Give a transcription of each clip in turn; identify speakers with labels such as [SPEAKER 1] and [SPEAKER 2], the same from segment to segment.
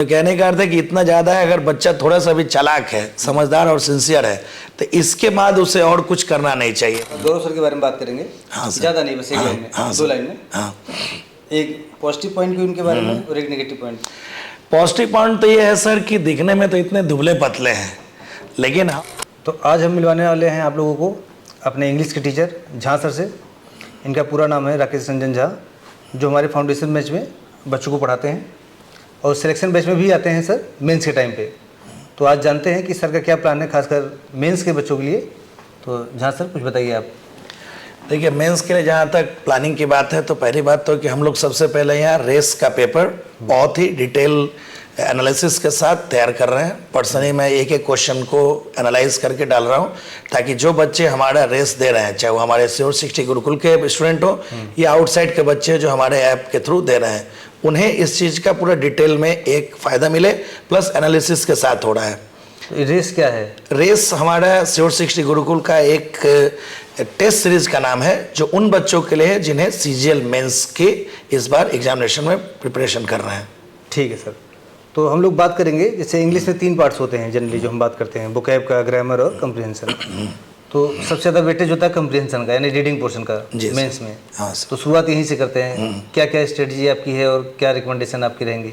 [SPEAKER 1] तो कहने का अर्थ है कि इतना ज़्यादा है, अगर बच्चा थोड़ा सा भी चालाक है, समझदार और सिंसियर है, तो इसके बाद उसे और कुछ करना नहीं चाहिए।
[SPEAKER 2] गौरव सर के बारे में बात करेंगे।
[SPEAKER 1] हाँ सर।
[SPEAKER 2] ज़्यादा नहीं, बस एक लाइन में, दो लाइन में।
[SPEAKER 1] हाँ,
[SPEAKER 2] एक पॉजिटिव पॉइंट भी उनके बारे में और एक नेगेटिव पॉइंट।
[SPEAKER 1] पॉजिटिव पॉइंट तो ये है सर कि दिखने में तो इतने दुबले पतले हैं, लेकिन
[SPEAKER 2] तो आज हम मिलवाने वाले हैं आप लोगों को अपने इंग्लिश के टीचर झा सर से। इनका पूरा नाम है राकेश रंजन झा, जो हमारे फाउंडेशन बैच में बच्चों को पढ़ाते हैं और सिलेक्शन बैच में भी आते हैं सर मेंस के टाइम पे। तो आज जानते हैं कि सर का क्या प्लान है खासकर मेंस के बच्चों के लिए। तो झा सर कुछ बताइए आप।
[SPEAKER 1] देखिए, मेंस के लिए जहाँ तक प्लानिंग की बात है, तो पहली बात तो कि हम लोग सबसे पहले यहाँ रेस का पेपर बहुत ही डिटेल एनालिसिस के साथ तैयार कर रहे हैं। पर्सनली मैं एक एक क्वेश्चन को एनालाइज करके डाल रहा हूँ, ताकि जो बच्चे हमारा रेस दे रहे हैं, चाहे वो हमारे श्योर 60 गुरुकुल के स्टूडेंट हो या आउटसाइड के बच्चे जो हमारे ऐप के थ्रू दे रहे हैं, उन्हें इस चीज़ का पूरा डिटेल में एक फ़ायदा मिले, प्लस एनालिसिस के साथ हो रहा है।
[SPEAKER 2] रेस क्या है?
[SPEAKER 1] रेस हमारा श्योर 60 गुरुकुल का एक टेस्ट सीरीज का नाम है, जो उन बच्चों के लिए है जिन्हें सीजीएल मेंस की इस बार एग्जामिनेशन में प्रिपरेशन कर रहे हैं।
[SPEAKER 2] ठीक है सर। तो हम लोग बात करेंगे, जैसे इंग्लिश में 3 पार्ट्स होते हैं जनरली जो हम बात करते हैं, वोकैब का, ग्रामर और कंप्रीहेंशन। तो सबसे ज़्यादा वेटेज होता है कंप्रीहेंशन का, यानी रीडिंग पोर्शन का मेंस में।
[SPEAKER 1] हाँ,
[SPEAKER 2] तो शुरुआत यहीं से करते हैं। क्या क्या स्ट्रेटजी आपकी है और क्या रिकमेंडेशन आपकी रहेंगी?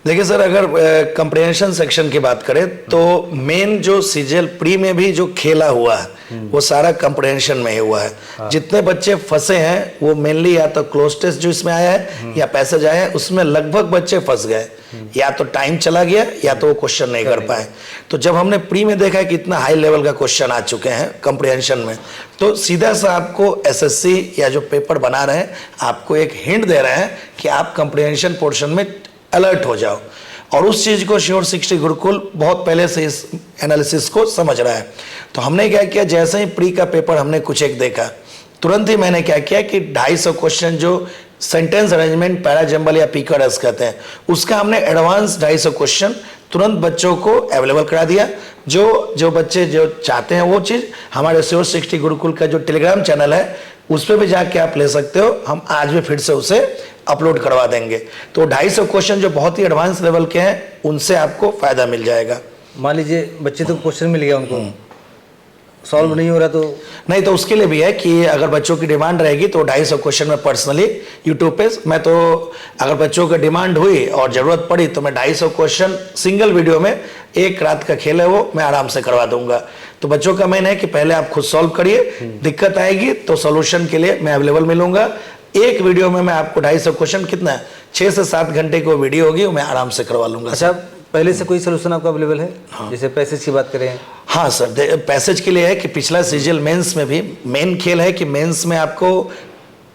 [SPEAKER 1] देखिए सर, अगर कंप्रीहेंशन सेक्शन की बात करें तो मेन जो सीजीएल प्री में भी जो खेला हुआ है वो सारा कंप्रीहेंशन में ही हुआ है। हाँ। जितने बच्चे फंसे हैं वो मेनली या तो क्लोज टेस्ट जो इसमें आया है या पैसेज आया है, उसमें लगभग बच्चे फंस गए, या तो टाइम चला गया या तो वो क्वेश्चन नहीं कर पाए। तो जब हमने प्री में देखा कि इतना हाई लेवल का क्वेश्चन आ चुके हैं कंप्रीहेंशन में, तो सीधा सा आपको एसएससी या जो पेपर बना रहे हैं आपको एक हिंट दे रहे हैं कि आप कंप्रीहेंशन पोर्शन में अलर्ट हो जाओ। और उस चीज़ को श्योर 60 गुरुकुल बहुत पहले से इस एनालिसिस को समझ रहा है। तो हमने क्या किया, जैसे ही प्री का पेपर हमने कुछ एक देखा, तुरंत ही मैंने क्या किया कि 250 क्वेश्चन जो सेंटेंस अरेंजमेंट, पैराजम्बल या पीकर्स कहते हैं, उसका हमने एडवांस 250 क्वेश्चन तुरंत बच्चों को अवेलेबल करा दिया। जो बच्चे जो चाहते हैं वो चीज़ हमारे श्योर 60 गुरुकुल का जो टेलीग्राम चैनल है उस पर भी जाके आप ले सकते हो। हम आज भी फिर से उसे अपलोड करवा देंगे। तो 250 क्वेश्चन जो बहुत ही एडवांस लेवल के हैं, उनसे आपको फायदा मिल जाएगा।
[SPEAKER 2] मान लीजिए बच्चे तो क्वेश्चन मिल गया, उनको सॉल्व नहीं हो रहा तो
[SPEAKER 1] नहीं, तो उसके लिए भी है कि अगर बच्चों की डिमांड रहेगी तो 250 क्वेश्चन में पर्सनली यूट्यूब पे मैं तो अगर बच्चों की डिमांड हुई और ज़रूरत पड़ी तो मैं 250 क्वेश्चन सिंगल वीडियो में, एक रात का खेल है वो, मैं आराम से करवा दूंगा। तो बच्चों का मेन है कि पहले आप खुद सॉल्व करिए, दिक्कत आएगी तो सोल्यूशन के लिए मैं अवेलेबल मिलूंगा। एक वीडियो में मैं आपको 250 क्वेश्चन, कितना है 6 से 7 घंटे की वीडियो होगी, मैं आराम से करवा लूंगा।
[SPEAKER 2] अच्छा, पहले से कोई सोल्यूशन आपका अवेलेबल है? हाँ। जैसे पैसेज की बात करें।
[SPEAKER 1] हाँ सर, पैसेज के लिए है कि पिछला सीजीएल मेंस में भी मेन खेल है कि मेंस में आपको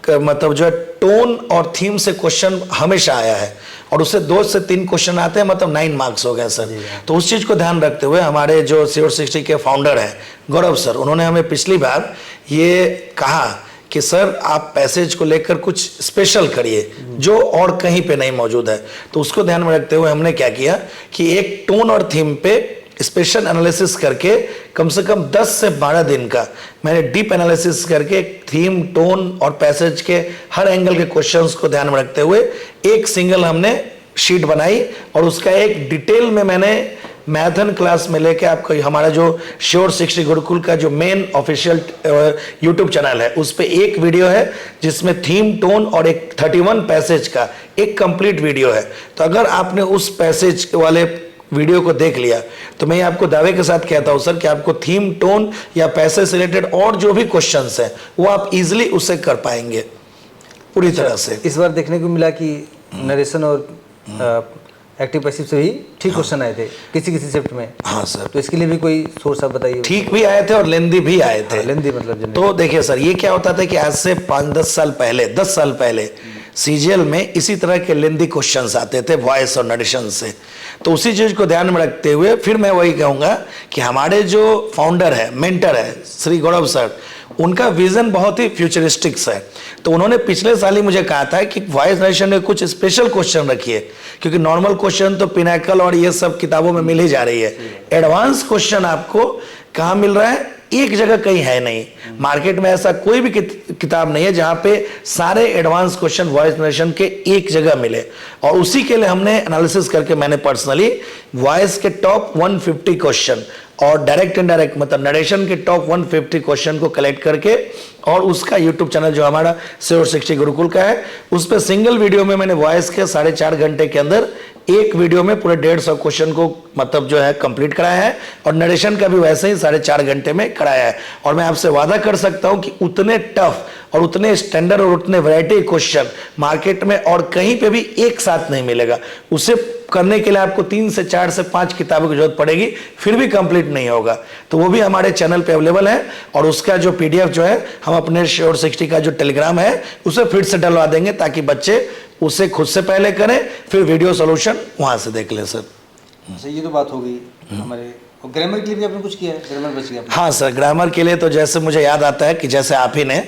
[SPEAKER 1] मतलब जो है टोन और थीम से क्वेश्चन हमेशा आया है, और उससे 2 से 3 क्वेश्चन आते हैं, मतलब 9 मार्क्स हो गए सर। तो उस चीज़ को ध्यान रखते हुए हमारे जो श्योर 60 के फाउंडर हैं गौरव सर, उन्होंने हमें पिछली बार ये कहा कि सर आप पैसेज को लेकर कुछ स्पेशल करिए जो और कहीं पे नहीं मौजूद है। तो उसको ध्यान में रखते हुए हमने क्या किया कि एक टोन और थीम पे स्पेशल एनालिसिस करके कम से कम 10 से 12 दिन का मैंने डीप एनालिसिस करके थीम, टोन और पैसेज के हर एंगल के क्वेश्चंस को ध्यान में रखते हुए एक सिंगल हमने शीट बनाई, और उसका एक डिटेल में मैंने मैथन क्लास में लेके आपको हमारा जो श्योर 60 गुरुकुल का जो मेन ऑफिशियल यूट्यूब चैनल है उस पे एक वीडियो है जिसमें थीम, टोन और एक 31 पैसेज का एक कंप्लीट वीडियो है। तो अगर आपने उस पैसेज वाले वीडियो को देख लिया तो मैं आपको दावे के साथ कहता हूं सर कि आपको थीम, टोन या पैसेज से रिलेटेड और जो भी क्वेश्चंस हैं वो आप इजीली उससे कर पाएंगे पूरी तरह से।
[SPEAKER 2] इस बार देखने को मिला कि नरेशन और एक्टिव पैसिव से भी ठीक क्वेश्चन आए थे किसी किसी शिफ्ट में।
[SPEAKER 1] हाँ सर।
[SPEAKER 2] तो इसके लिए भी कोई सोर्स आप बताइए।
[SPEAKER 1] ठीक भी आए थे और लेंदी भी आए थे।
[SPEAKER 2] लेंदी मतलब
[SPEAKER 1] तो देखिए सर, ये क्या होता था कि आज से 5-10 साल पहले, 10 साल पहले सीजीएल में इसी तरह के लेंदी क्वेश्चंस आते थे वॉइस और नरेशन से। तो उसी चीज को ध्यान में रखते हुए फिर मैं वही कहूंगा कि हमारे जो फाउंडर है, मेंटर है श्री गौरव सर, उनका विजन बहुत ही फ्यूचरिस्टिक्स है। तो उन्होंने पिछले साल ही मुझे कहा था कि वॉइस नरेशन में कुछ स्पेशल क्वेश्चन रखिए, क्योंकि नॉर्मल क्वेश्चन तो पिनाकल और ये सब किताबों में मिल ही जा रही है। एडवांस क्वेश्चन आपको कहाँ मिल रहा है? एक जगह कहीं है नहीं। मार्केट में ऐसा कोई भी किताब नहीं है जहां पे सारे एडवांस क्वेश्चन वॉइस नरेशन के एक जगह मिले। और उसी के लिए हमने एनालिसिस करके मैंने पर्सनली वॉइस के टॉप 150 क्वेश्चन और डायरेक्ट इनडायरेक्ट मतलब नरेशन के टॉप 150 क्वेश्चन को कलेक्ट करके और उसका यूट्यूब चैनल जो हमारा श्योर 60 गुरुकुल का है उस पर सिंगल वीडियो में मैंने वॉइस के 4.5 घंटे के अंदर एक वीडियो में पूरे 150 क्वेश्चन को मतलब जो है कंप्लीट कराया है और नरेशन का भी वैसे ही 4.5 घंटे में कराया है। और मैं आपसे वादा कर सकता हूं कि उतने टफ और उतने स्टैंडर्ड और उतने वैरायटी क्वेश्चन मार्केट में और कहीं पे भी एक साथ नहीं मिलेगा। उसे करने के लिए आपको 3 से 4 से 5 किताबों की जरूरत पड़ेगी, फिर भी कंप्लीट नहीं होगा। तो वो भी हमारे चैनल पे अवेलेबल है और उसका जो पीडीएफ जो है हम अपने श्योर 60 का जो टेलीग्राम है उसे फिर से डलवा देंगे ताकि बच्चे उसे खुद से पहले करें, फिर वीडियो सॉल्यूशन वहां से देख लें। सर
[SPEAKER 2] अच्छा, ये तो बात हो गई हमारे। और ग्रामर के लिए भी आपने कुछ किया है? ग्रामर बच गया?
[SPEAKER 1] हाँ सर, ग्रामर के लिए तो जैसे मुझे याद आता है कि जैसे आप ही ने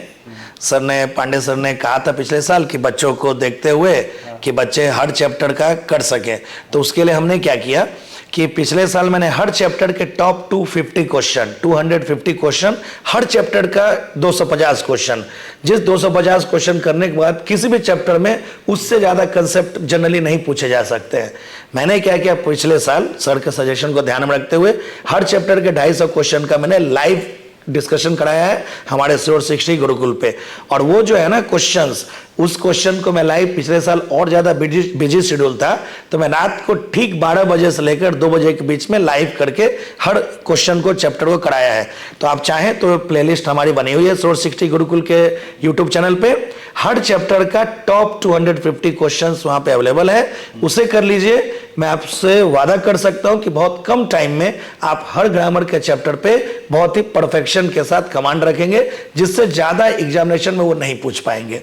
[SPEAKER 1] सर ने पांडे सर ने कहा था पिछले साल कि बच्चों को देखते हुए कि बच्चे हर चैप्टर का कर सकें, तो उसके लिए हमने क्या किया कि पिछले साल मैंने हर चैप्टर के टॉप 250 क्वेश्चन 250 क्वेश्चन हर चैप्टर का 250 क्वेश्चन, जिस 250 क्वेश्चन करने के बाद किसी भी चैप्टर में उससे ज़्यादा कंसेप्ट जनरली नहीं पूछे जा सकते हैं। मैंने क्या किया पिछले साल सर के सजेशन को ध्यान में रखते हुए हर चैप्टर के 250 क्वेश्चन का मैंने लाइव डिस्कशन कराया है हमारे श्योर 60 गुरुकुल पे। और वो जो है ना क्वेश्चंस, उस क्वेश्चन को मैं लाइव पिछले साल और ज़्यादा बिजी शेड्यूल था तो मैं रात को ठीक 12 बजे से लेकर 2 बजे के बीच में लाइव करके हर क्वेश्चन को चैप्टर को कराया है। तो आप चाहें तो प्लेलिस्ट हमारी बनी हुई है श्योर 60 गुरुकुल के यूट्यूब चैनल पे, हर चैप्टर का टॉप 250 क्वेश्चंस वहां पे अवेलेबल है, उसे कर लीजिए। मैं आपसे वादा कर सकता हूं कि बहुत कम टाइम में आप हर ग्रामर के चैप्टर पे बहुत ही परफेक्शन के साथ कमांड रखेंगे, जिससे ज़्यादा एग्जामिनेशन में वो नहीं पूछ पाएंगे।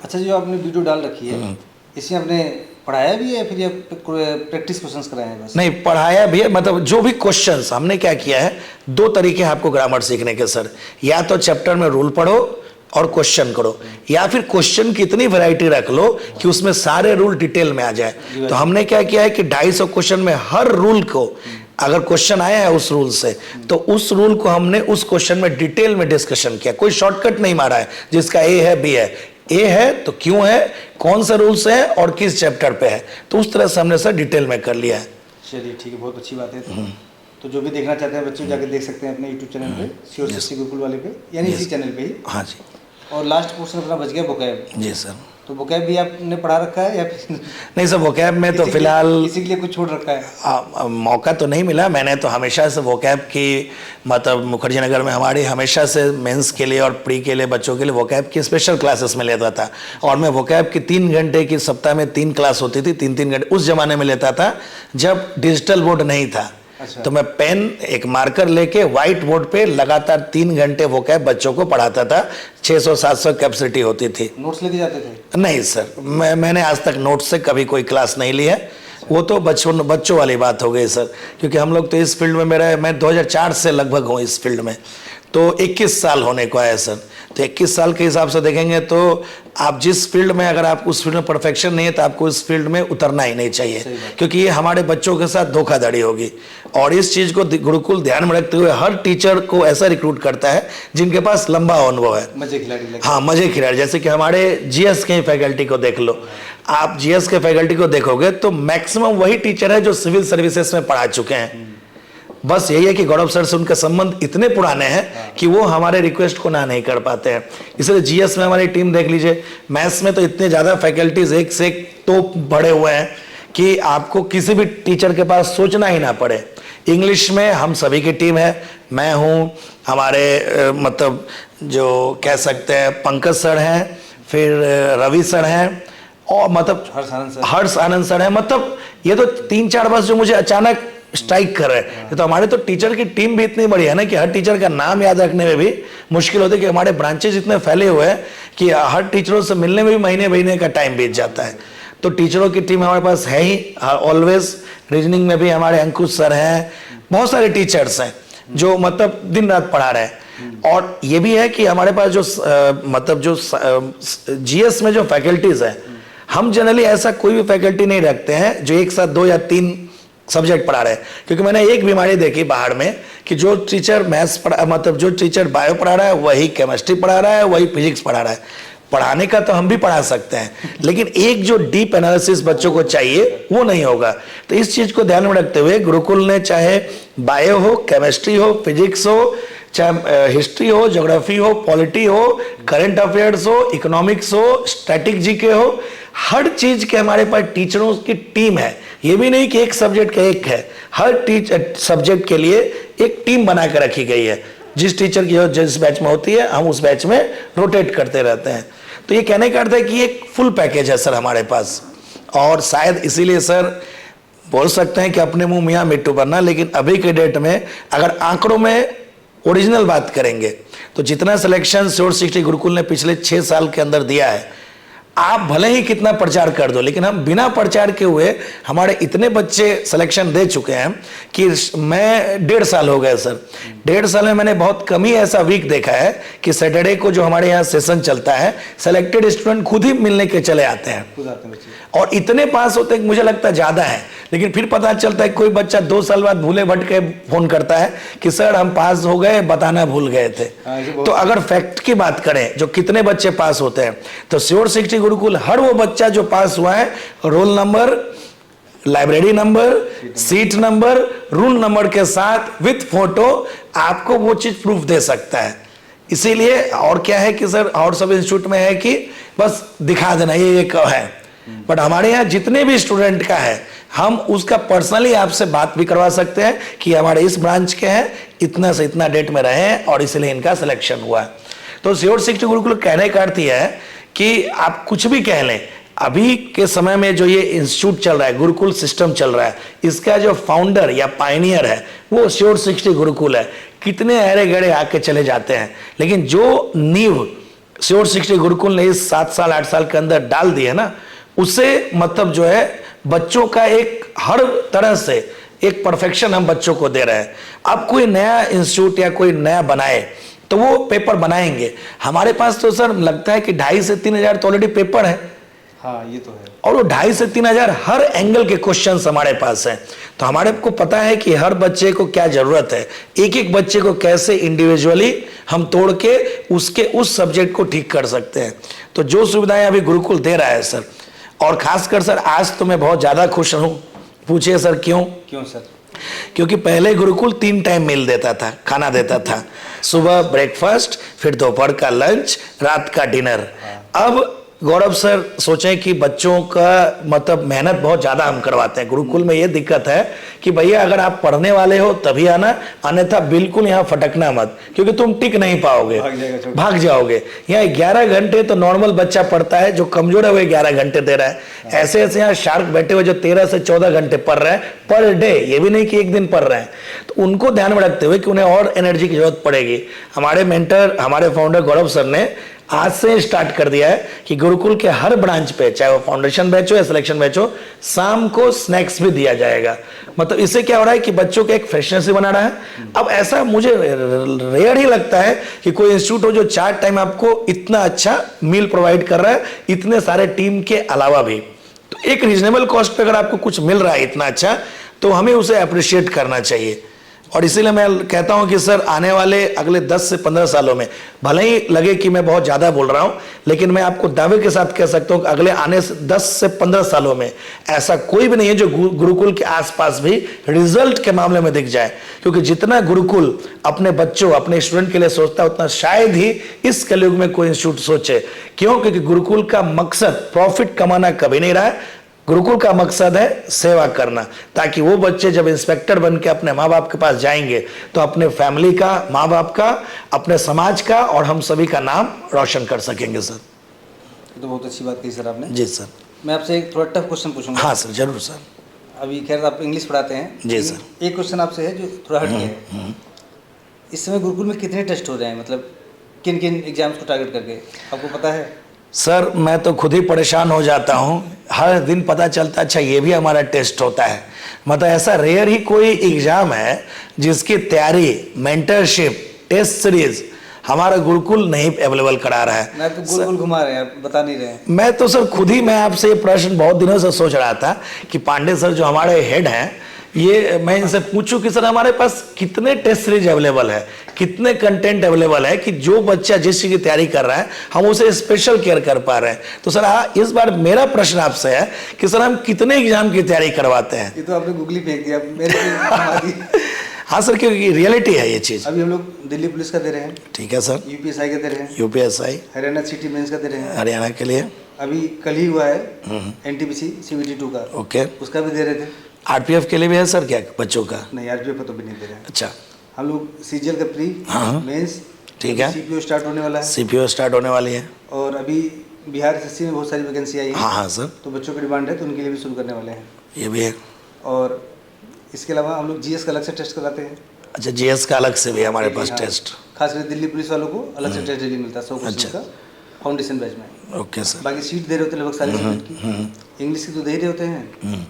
[SPEAKER 2] अच्छा, जो आपने वीडियो डाल रखी है इसमें आपने पढ़ाया भी है फिर ये प्रैक्टिस क्वेश्चंस कराए हैं? बस
[SPEAKER 1] नहीं, पढ़ाया भी है। मतलब जो भी क्वेश्चंस हमने क्या किया है, 2 तरीके हैं आपको ग्रामर सीखने के सर, या तो चैप्टर में रूल पढ़ो और क्वेश्चन करो, या फिर क्वेश्चन की इतनी वैरायटी रख लो कि उसमें सारे रूल डिटेल में आ जाए। तो हमने क्या किया है कि 250 क्वेश्चन में हर रूल को, अगर क्वेश्चन आया है उस रूल से तो उस रूल को हमने उस क्वेश्चन में डिटेल में डिस्कशन किया। कोई शॉर्टकट नहीं मारा है जिसका ए है बी है, ए है तो क्यों है, कौन सा रूल से है और किस चैप्टर पे है, तो उस तरह से हमने सर डिटेल में कर लिया है।
[SPEAKER 2] चलिए ठीक है, बहुत अच्छी बात है। तो जो भी देखना चाहते हैं बच्चे जाकर देख सकते हैं अपने यूट्यूब चैनल पे श्योर 60 गुरुकुल वाले पे, यानी इसी चैनल पे ही।
[SPEAKER 1] हाँ जी।
[SPEAKER 2] और लास्ट पोर्शन अपना बच गया वोकैब।
[SPEAKER 1] जी सर।
[SPEAKER 2] तो वोकैब भी आपने पढ़ा रखा है या फिर
[SPEAKER 1] नहीं सर, वोकैब में तो फिलहाल
[SPEAKER 2] इसी के लिए कुछ छोड़ रखा है?
[SPEAKER 1] मौका तो नहीं मिला। मैंने तो हमेशा से वोकैब की मतलब मुखर्जी नगर में हमारी हमेशा से मेंस के लिए और प्री के लिए बच्चों के लिए वोकैब की स्पेशल क्लासेस में लेता था। और मैं वोकैब की 3 घंटे की सप्ताह में 3 क्लास होती थी, 3-3 घंटे उस जमाने में लेता था जब डिजिटल बोर्ड नहीं था।
[SPEAKER 2] अच्छा।
[SPEAKER 1] तो मैं पेन एक मार्कर लेके व्हाइट बोर्ड पे लगातार 3 घंटे वोकैब बच्चों को पढ़ाता था। 600-700 कैपेसिटी होती थी।
[SPEAKER 2] नोट्स लेके जाते थे?
[SPEAKER 1] नहीं सर, मैंने आज तक नोट्स से कभी कोई क्लास नहीं ली है। वो तो बच्चों वाली बात हो गई सर, क्योंकि हम लोग तो इस फील्ड में मैं 2004 से लगभग हूँ इस फील्ड में, तो 21 साल होने को है सर। तो 21 साल के हिसाब से देखेंगे तो आप जिस फील्ड में, अगर आप उस फील्ड में परफेक्शन नहीं है तो आपको इस फील्ड में उतरना ही नहीं चाहिए, क्योंकि ये हमारे बच्चों के साथ धोखाधड़ी होगी। और इस चीज़ को गुरुकुल ध्यान में रखते हुए हर टीचर को ऐसा रिक्रूट करता है जिनके पास लंबा अनुभव है।
[SPEAKER 2] मजे खिलाड़ी।
[SPEAKER 1] हाँ, मजे खिलाड़ी। जैसे कि हमारे जीएस के फैकल्टी को देख लो, आप जीएस के फैकल्टी को देखोगे तो मैक्सिमम वही टीचर है जो सिविल सर्विसेज में पढ़ा चुके हैं। बस यही है कि गौरव सर से उनके संबंध इतने पुराने हैं कि वो हमारे रिक्वेस्ट को ना नहीं कर पाते हैं। इसलिए जीएस में हमारी टीम देख लीजिए, मैथ्स में तो इतने ज़्यादा फैकल्टीज एक से एक तो बढ़े हुए हैं कि आपको किसी भी टीचर के पास सोचना ही ना पड़े। इंग्लिश में हम सभी की टीम है, मैं हूँ, हमारे मतलब जो कह सकते हैं पंकज सर हैं, फिर रवि सर हैं, और मतलब हर्ष आनंद सर हैं। मतलब ये तो 3-4 बस जो मुझे अचानक स्ट्राइक कर रहे हैं। तो हमारे तो टीचर की टीम भी इतनी बड़ी है ना कि हर टीचर का नाम याद रखने में भी मुश्किल होती है, कि हमारे ब्रांचेज इतने फैले हुए हैं कि हर टीचरों से मिलने में भी महीने का टाइम बीत जाता है। तो टीचरों की टीम हमारे पास है ही ऑलवेज। रीजनिंग में भी हमारे अंकुश सर हैं, बहुत सारे टीचर्स हैं जो मतलब दिन रात पढ़ा रहे हैं। और ये भी है कि हमारे पास जो मतलब जो जीएस में जो फैकल्टीज है, हम जनरली ऐसा कोई भी फैकल्टी नहीं रखते हैं जो एक साथ 2 या 3 सब्जेक्ट पढ़ा रहे हैं। क्योंकि मैंने एक बीमारी देखी बाहर में कि जो टीचर मैथ्स पढ़ा, मतलब जो टीचर बायो पढ़ा रहा है वही केमिस्ट्री पढ़ा रहा है, वही फिजिक्स पढ़ा रहा है। पढ़ाने का तो हम भी पढ़ा सकते हैं, लेकिन एक जो डीप एनालिसिस बच्चों को चाहिए वो नहीं होगा। तो इस चीज को ध्यान में रखते हुए गुरुकुल ने चाहे बायो हो, केमिस्ट्री हो, फिजिक्स हो, चाहे हिस्ट्री हो, ज्योग्राफी हो, पॉलिटी हो, करंट अफेयर्स हो, इकोनॉमिक्स हो, स्टैटिक जीके हो, हर चीज के हमारे पास टीचरों की टीम है। ये भी नहीं कि एक सब्जेक्ट का एक है, हर सब्जेक्ट के लिए एक टीम बना कर रखी गई है। जिस टीचर की जिस बैच में होती है हम उस बैच में रोटेट करते रहते हैं। तो ये कहने का अर्थ है कि एक फुल पैकेज है सर हमारे पास। और शायद इसीलिए सर बोल सकते हैं कि अपने मुंह मियाँ मिट्टू बनना, लेकिन अभी के डेट में अगर आंकड़ों में ओरिजिनल बात करेंगे तो जितना सिलेक्शन श्योर 60 गुरुकुल ने पिछले 6 साल के अंदर दिया है, आप भले ही कितना प्रचार कर दो, लेकिन हम बिना प्रचार के हुए हमारे इतने बच्चे सिलेक्शन दे चुके हैं कि मैं 1.5 साल हो गए सर। 1.5 साल में मैंने बहुत कम ही ऐसा वीक देखा है कि सैटरडे को जो हमारे यहाँ सेशन चलता है, सेलेक्टेड स्टूडेंट खुद ही मिलने के चले आते हैं और इतने पास होते हैं कि मुझे लगता है ज्यादा है। लेकिन फिर पता चलता है कोई बच्चा 2 साल बाद भूले भटके फोन करता है कि सर हम पास हो गए, बताना भूल गए थे। तो अगर फैक्ट की बात करें जो कितने बच्चे पास होते हैं, तो श्योर 60 गुरुकुल हर वो बच्चा जो पास हुआ है roll number, library number, seat number, room number के साथ विथ फोटो आपको वो चीज प्रूफ दे सकता है। इसीलिए और क्या है कि सर और सब इंस्टीट्यूट में है कि बस दिखा देना ये एक है, बट हमारे यहाँ जितने भी स्टूडेंट का है हम उसका पर्सनली आपसे बात भी करवा सकते हैं कि हमारे इस ब्रांच के हैं, इतना से इतना डेट में रहे हैं और इसलिए इनका सिलेक्शन हुआ है। तो श्योर 60 गुरुकुल कहने का अर्थ यह है कि आप कुछ भी कह लें, अभी के समय में जो ये इंस्टीट्यूट चल रहा है, गुरुकुल सिस्टम चल रहा है, इसका जो फाउंडर या पायनियर है वो श्योर 60 गुरुकुल है। कितने अरे गड़े आके चले जाते हैं, लेकिन जो नींव श्योर 60 गुरुकुल ने इस 7 साल 8 साल के अंदर डाल दी है ना, उससे मतलब जो है बच्चों का एक हर तरह से एक परफेक्शन हम बच्चों को दे रहे हैं। अब कोई नया इंस्टीट्यूट या कोई नया बनाए तो वो पेपर बनाएंगे। हमारे पास तो सर लगता है कि 2,500 से 3,000 तो ऑलरेडी पेपर है।
[SPEAKER 2] हाँ ये तो है।
[SPEAKER 1] और वो 2,500 से 3,000 हर एंगल के क्वेश्चंस हमारे पास हैं। तो हमारे को पता है कि हर बच्चे को क्या जरूरत है, एक एक बच्चे को कैसे इंडिविजुअली हम तोड़ के उसके उस सब्जेक्ट को ठीक कर सकते हैं। तो जो सुविधाएं अभी गुरुकुल दे रहा है सर, और खासकर सर आज तो मैं बहुत ज्यादा खुश हूं। पूछिए सर क्यों?
[SPEAKER 2] क्यों सर?
[SPEAKER 1] क्योंकि पहले गुरुकुल 3 टाइम मील देता था, खाना देता था, सुबह ब्रेकफास्ट, फिर दोपहर का लंच, रात का डिनर। अब गौरव सर सोचें कि बच्चों का मतलब मेहनत बहुत ज्यादा हम करवाते हैं। गुरुकुल में ये दिक्कत है कि भैया अगर आप पढ़ने वाले हो तभी आना, अन्यथा बिल्कुल यहाँ फटकना मत, क्योंकि तुम टिक नहीं पाओगे, भाग जाओगे। यहाँ 11 घंटे तो नॉर्मल बच्चा पढ़ता है, जो कमजोर है वो 11 घंटे दे रहा है। ऐसे ऐसे यहाँ शार्क बैठे हुए जो 13 से 14 घंटे पढ़ रहे हैं पर डे, ये भी नहीं कि एक दिन पढ़ रहे हैं। तो उनको ध्यान में रखते हुए कि उन्हें और एनर्जी की जरूरत पड़ेगी, हमारे मेंटर, हमारे फाउंडर गौरव सर ने आज से स्टार्ट कर दिया है कि गुरुकुल के हर ब्रांच पे, चाहे वो फाउंडेशन बैच हो या सिलेक्शन बैच हो, शाम को स्नैक्स भी दिया जाएगा। मतलब इससे क्या हो रहा है कि बच्चों के एक फ्रेशनेस भी बना रहा है। अब ऐसा मुझे रेयर ही लगता है कि कोई इंस्टीट्यूट हो जो 4 टाइम आपको इतना अच्छा मील प्रोवाइड कर रहा है, इतने सारे टीम के अलावा भी। तो एक रीजनेबल कॉस्ट पे अगर आपको कुछ मिल रहा है इतना अच्छा, तो हमें उसे अप्रिशिएट करना चाहिए। और इसीलिए मैं कहता हूं कि सर आने वाले अगले 10 से 15 सालों में, भले ही लगे कि मैं बहुत ज्यादा बोल रहा हूं, लेकिन मैं आपको दावे के साथ कह सकता हूं कि अगले आने से 10 से 15 सालों में ऐसा कोई भी नहीं है जो गुरुकुल के आसपास भी रिजल्ट के मामले में दिख जाए। क्योंकि जितना गुरुकुल अपने बच्चों, अपने स्टूडेंट के लिए सोचता है, उतना शायद ही इस कलयुग में कोई इंस्टीट्यूट सोचे। क्यों? क्योंकि गुरुकुल का मकसद प्रॉफिट कमाना कभी नहीं रहा है। गुरुकुल का मकसद है सेवा करना, ताकि वो बच्चे जब इंस्पेक्टर बन के अपने माँ बाप के पास जाएंगे तो अपने फैमिली का, माँ बाप का, अपने समाज का और हम सभी का नाम रोशन कर सकेंगे सर।
[SPEAKER 2] तो बहुत अच्छी बात कही सर आपने।
[SPEAKER 1] जी सर।
[SPEAKER 2] मैं आपसे एक थोड़ा टफ क्वेश्चन पूछूंगा।
[SPEAKER 1] हाँ सर, जरूर सर।
[SPEAKER 2] अभी खैर आप इंग्लिश पढ़ाते हैं।
[SPEAKER 1] जी सर।
[SPEAKER 2] एक क्वेश्चन आपसे है जो थोड़ा हट गया है। इस समय गुरुकुल में कितने टेस्ट हो रहे हैं, मतलब किन किन एग्जाम्स को टारगेट करके, आपको पता है?
[SPEAKER 1] सर मैं तो खुद ही परेशान हो जाता हूँ, हर दिन पता चलता अच्छा ये भी हमारा टेस्ट होता है। मतलब ऐसा रेयर ही कोई एग्जाम है जिसकी तैयारी, मेंटरशिप, टेस्ट सीरीज हमारा गुरुकुल नहीं अवेलेबल करा रहा है।
[SPEAKER 2] मैं तो गोल गोल घुमा रहे हैं, बता नहीं रहे हैं।
[SPEAKER 1] मैं तो सर खुद ही, मैं आपसे ये प्रश्न बहुत दिनों से सोच रहा था कि पांडे सर जो हमारे हेड हैं, ये मैं इनसे पूछूं कि सर हमारे पास कितने टेस्ट सीरीज अवेलेबल है, कितने कंटेंट अवेलेबल है कि जो बच्चा जिस चीज की तैयारी कर रहा है हम उसे स्पेशल केयर कर पा रहे हैं। तो सर इस बार मेरा प्रश्न आपसे है कि सर हम कितने एग्जाम की तैयारी करवाते हैं?
[SPEAKER 2] ये तो आपने गूगली फेंक दिया मेरे
[SPEAKER 1] हाँ सर, क्योंकि रियलिटी है ये चीज।
[SPEAKER 2] अभी हम लोग दिल्ली पुलिस का दे रहे हैं,
[SPEAKER 1] ठीक है सर।
[SPEAKER 2] यूपीएसआई का दे रहे हैं,
[SPEAKER 1] यूपीएसआई
[SPEAKER 2] हरियाणा सिटी मेंस का दे रहे हैं,
[SPEAKER 1] हरियाणा के लिए
[SPEAKER 2] अभी कल ही हुआ है एनटीपीसी CBT 2 का,
[SPEAKER 1] ओके।
[SPEAKER 2] उसका भी दे रहे थे।
[SPEAKER 1] आरपीएफ के लिए भी है सर क्या बच्चों का?
[SPEAKER 2] नहीं, आरपीएफ का तो भी नहीं दे रहे हैं।
[SPEAKER 1] अच्छा,
[SPEAKER 2] हम लोग सीजीएल का प्री मेंस,
[SPEAKER 1] ठीक है।
[SPEAKER 2] सीपीओ स्टार्ट होने वाला है,
[SPEAKER 1] सीपीओ स्टार्ट होने वाली है,
[SPEAKER 2] और अभी बिहार एसएससी में बहुत सारी वैकेंसी आई है।
[SPEAKER 1] हाँ हाँ सर,
[SPEAKER 2] तो बच्चों की डिमांड है तो उनके लिए भी शुरू करने वाले हैं।
[SPEAKER 1] ये भी है।
[SPEAKER 2] और इसके अलावा हम लोग जीएस का अलग से टेस्ट कराते हैं।
[SPEAKER 1] अच्छा, जीएस का अलग से भी है हमारे पास
[SPEAKER 2] हाँ,
[SPEAKER 1] टेस्ट।
[SPEAKER 2] खासकर दिल्ली पुलिस वालों को अलग से टेस्ट डेली मिलता है 100 क्वेश्चन का फाउंडेशन बैच में।
[SPEAKER 1] Okay sir.
[SPEAKER 2] बाकी सीट दे रहे होते हैं लगभग सारी सब्जेक्ट की। इंग्लिश की तो दे ही रहे होते हैं,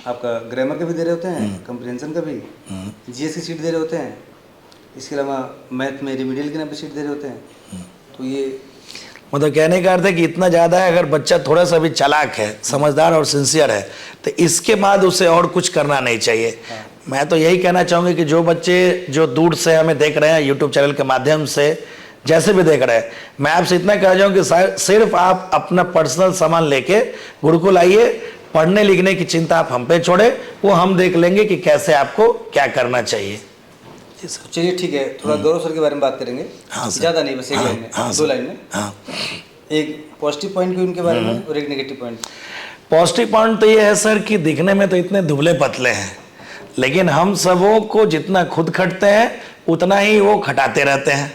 [SPEAKER 2] आपका ग्रामर का भी दे रहे होते हैं, कंप्रिहेंशन का भी, जीएस की सीट दे रहे होते हैं। इसके अलावा मैथ में रिमीडियल की नाम पे सीट दे रहे होते हैं। तो ये
[SPEAKER 1] मतलब कहने का अर्थ है कि इतना ज़्यादा है, अगर बच्चा थोड़ा सा भी चालाक है, समझदार और सिंसियर है, तो इसके बाद उसे और कुछ करना नहीं चाहिए। मैं तो यही कहना चाहूँगी कि जो बच्चे जो दूर से हमें देख रहे हैं यूट्यूब चैनल के माध्यम से, जैसे भी देख रहे हैं, मैं आपसे इतना कह जाऊँ कि सिर्फ आप अपना पर्सनल सामान लेके गुरुकुल आइए, पढ़ने लिखने की चिंता आप हम पे छोड़े, वो हम देख लेंगे कि कैसे आपको क्या करना चाहिए।
[SPEAKER 2] चलिए ठीक है, थोड़ा गौरव सर के बारे में बात करेंगे।
[SPEAKER 1] हाँ सर।
[SPEAKER 2] ज़्यादा नहीं, बस एक लाइन में, दो लाइन में।
[SPEAKER 1] हाँ,
[SPEAKER 2] एक पॉजिटिव पॉइंट भी उनके बारे में और एक नेगेटिव पॉइंट।
[SPEAKER 1] पॉजिटिव पॉइंट तो ये है सर कि दिखने में तो इतने दुबले पतले हैं, लेकिन हम सबों को जितना खुद खटते हैं उतना ही वो खटाते रहते हैं।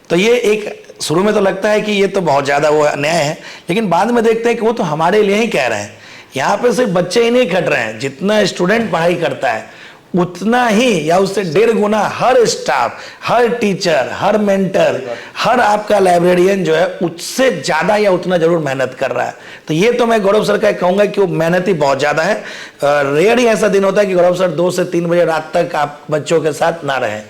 [SPEAKER 1] तो ये एक शुरू में तो लगता है कि ये तो बहुत ज़्यादा वो अन्याय है, लेकिन बाद में देखते हैं कि वो तो हमारे लिए ही कह रहे हैं। यहाँ पे सिर्फ बच्चे ही नहीं खट रहे हैं, जितना स्टूडेंट पढ़ाई करता है उतना ही या उससे 1.5 गुना हर स्टाफ, हर टीचर, हर मेंटर, हर आपका लाइब्रेरियन जो है उससे ज़्यादा या उतना जरूर मेहनत कर रहा है। तो ये तो मैं गौरव सर का कहूँगा कि वो मेहनत ही बहुत ज़्यादा है। रेयर ही ऐसा दिन होता है कि गौरव सर 2 से 3 बजे रात तक आप बच्चों के साथ ना रहें।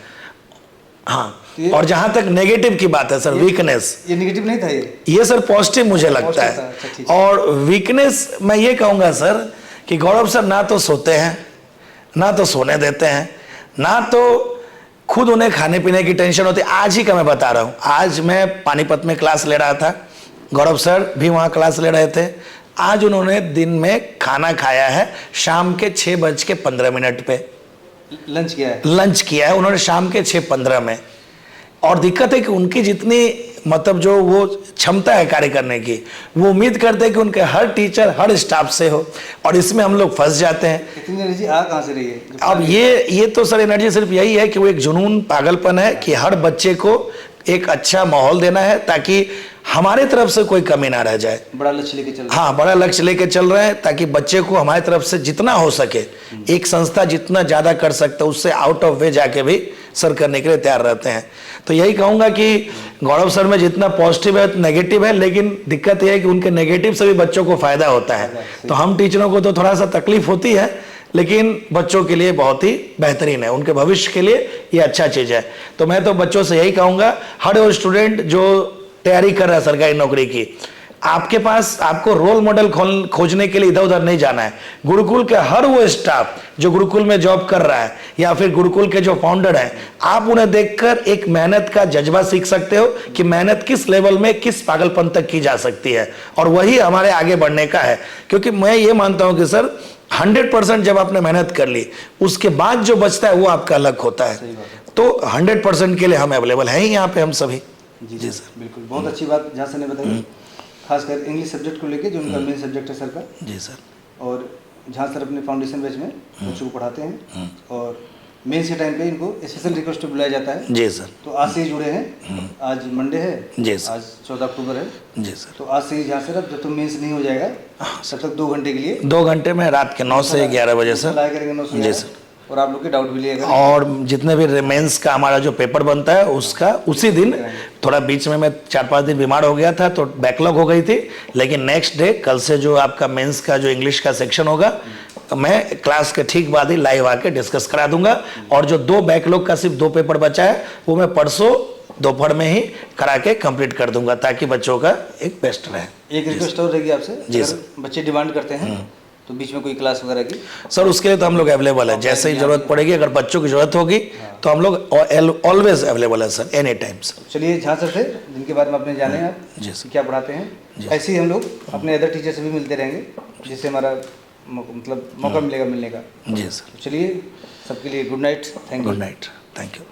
[SPEAKER 1] हाँ, और जहाँ तक नेगेटिव की बात है सर, वीकनेस,
[SPEAKER 2] ये नेगेटिव नहीं था,
[SPEAKER 1] ये सर पॉजिटिव मुझे लगता है। और वीकनेस मैं ये कहूँगा सर कि गौरव सर ना तो सोते हैं, ना तो सोने देते हैं, ना तो खुद उन्हें खाने पीने की टेंशन होती है। आज ही का मैं बता रहा हूँ, आज मैं पानीपत में क्लास ले रहा था, गौरव सर भी वहाँ क्लास ले रहे थे। आज उन्होंने दिन में खाना खाया है शाम के 6:15 पे,
[SPEAKER 2] लंच किया है,
[SPEAKER 1] लंच किया है उन्होंने शाम के 6:15 में। और दिक्कत है कि उनकी जितनी मतलब जो वो क्षमता है कार्य करने की, वो उम्मीद करते हैं कि उनके हर टीचर हर स्टाफ से हो, और इसमें हम लोग फंस जाते हैं।
[SPEAKER 2] इतनी एनर्जी आ कहाँ से रही है?
[SPEAKER 1] अब ये तो सर एनर्जी सिर्फ यही है कि वो एक जुनून पागलपन है कि हर बच्चे को एक अच्छा माहौल देना है ताकि हमारे तरफ से कोई कमी ना रह जाए।
[SPEAKER 2] बड़ा लक्ष्य लेके चल रहे हैं।
[SPEAKER 1] हाँ, बड़ा लक्ष्य लेके चल रहे हैं ताकि बच्चे को हमारी तरफ से जितना हो सके, एक संस्था जितना ज़्यादा कर सकता है उससे आउट ऑफ वे जाके भी सर करने के लिए तैयार रहते हैं। तो यही कहूँगा कि गौरव सर में जितना पॉजिटिव है नेगेटिव है, लेकिन दिक्कत यह है कि उनके नेगेटिव से भी बच्चों को फायदा होता है। तो हम टीचरों को तो थोड़ा सा तकलीफ होती है, लेकिन बच्चों के लिए बहुत ही बेहतरीन है, उनके भविष्य के लिए ये अच्छा चीज़ है। तो मैं तो बच्चों से यही कहूँगा, हर वो स्टूडेंट जो तैयारी कर रहा है सरकारी नौकरी की, आपके पास आपको रोल मॉडल खोजने के लिए इधर उधर नहीं जाना है। गुरुकुल के हर वो स्टाफ जो गुरुकुल में जॉब कर रहा है या फिर गुरुकुल के जो फाउंडर हैं, आप उन्हें देखकर एक मेहनत का जज्बा सीख सकते हो कि मेहनत किस लेवल में किस पागलपन तक की जा सकती है, और वही हमारे आगे बढ़ने का है। क्योंकि मैं ये मानता हूं कि सर 100% जब आपने मेहनत कर ली उसके बाद जो बचता है वो आपका अलग होता है। तो 100% के लिए हम अवेलेबल हैं यहाँ पे हम सभी।
[SPEAKER 2] जी सर, बिल्कुल, बहुत अच्छी बात जहाँ सर ने बताई, खासकर इंग्लिश सब्जेक्ट को लेके जो उनका मेन सब्जेक्ट है सर का।
[SPEAKER 1] जी सर।
[SPEAKER 2] और जहाँ सर अपने फाउंडेशन बैच में बच्चों को पढ़ाते हैं, और मेंस के टाइम पे इनको स्पेशल रिक्वेस्ट पे बुलाया जाता है।
[SPEAKER 1] जी सर।
[SPEAKER 2] तो आज से ही जुड़े हैं, आज मंडे है,
[SPEAKER 1] जी सर,
[SPEAKER 2] आज 14 अक्टूबर है।
[SPEAKER 1] जी सर।
[SPEAKER 2] तो आज से ही जहाँ सर अब जब तक मेंस नहीं हो जाएगा तब तक 2 घंटे के लिए,
[SPEAKER 1] 2 घंटे में रात के 9 से 11 बजे सर
[SPEAKER 2] अप्लाई करेंगे 9 से 11।
[SPEAKER 1] जी सर।
[SPEAKER 2] और आप लोग के डाउट भी लिएगा,
[SPEAKER 1] और जितने भी मेंस का हमारा जो पेपर बनता है उसका उसी दिन, थोड़ा बीच में मैं 4-5 दिन बीमार हो गया था तो बैकलॉग हो गई थी, लेकिन नेक्स्ट डे कल से जो आपका मेंस का जो इंग्लिश का सेक्शन होगा, मैं क्लास के ठीक बाद ही लाइव आके डिस्कस करा दूंगा। और जो 2 बैकलॉग का सिर्फ 2 पेपर बचा है वो मैं परसों दोपहर में ही करा के कंप्लीट कर दूंगा ताकि बच्चों का एक बेस्ट रहे।
[SPEAKER 2] एक रिक्वेस्ट और रहेगी आपसे,
[SPEAKER 1] जी
[SPEAKER 2] अगर बच्चे डिमांड करते हैं तो बीच में कोई क्लास वगैरह की?
[SPEAKER 1] सर उसके लिए तो हम लोग अवेलेबल है, जैसे ही ज़रूरत पड़ेगी, अगर बच्चों की ज़रूरत होगी तो हम लोग ऑलवेज अवेलेबल है सर, एनी टाइम सर।
[SPEAKER 2] चलिए झा सर से जिनके बारे में आपने जाने आप
[SPEAKER 1] जी सर।
[SPEAKER 2] क्या पढ़ाते हैं, ऐसे ही हम लोग अपने अदर टीचर से भी मिलते रहेंगे जिससे हमारा मतलब मौका मिलेगा मिलने का।
[SPEAKER 1] जी सर।
[SPEAKER 2] चलिए सबके लिए good night, thank you.
[SPEAKER 1] Good night, thank you.